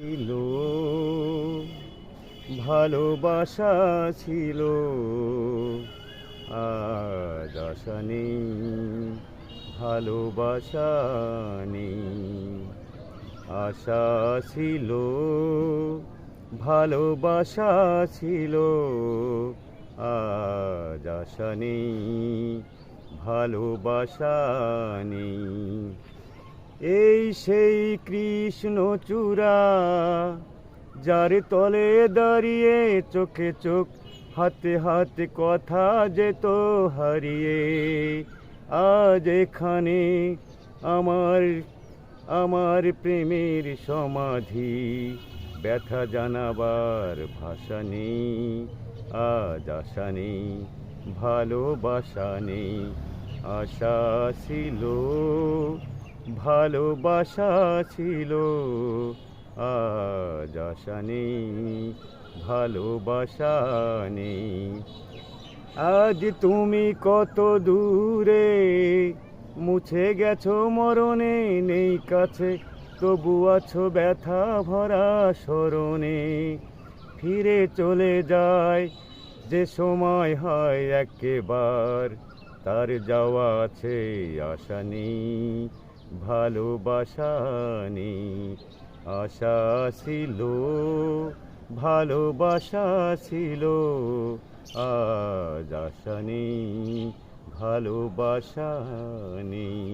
ছিল ভালোবাসা ছিল, আজ আশা নেই, ভালোবাসা নেই। আশা ছিল, ভালোবাসা ছিল, আজ আশা নেই, ভালোবাসা নেই। এই সেই কৃষ্ণচূড়া, যার তলে দাঁড়িয়ে চোখে চোখ, হাতে হাতে কথা যেত হারিয়ে। আজ এখানে আমার আমার প্রেমের সমাধি, ব্যথা জানাবার ভাষা নেই। আজ আশা নেই, ভালোবাসা নেই। আশা ছিল, ভালোবাসা ছিল, আজ আশা নেই, ভালোবাসা নেই। আজ তুমি কত দূরে, মুছে গেছো মরণে, নেই কাছে তবু আছো ব্যথা ভরা স্মরণে। ফিরে চলে যায় যে সময় হয় একেবার, তার যাওয়া আছে আশা নেই, ভালোবাসা নেই। আশা ছিল, ভালোবাসা ছিল, আজ আশা নেই, ভালোবাসা নেই।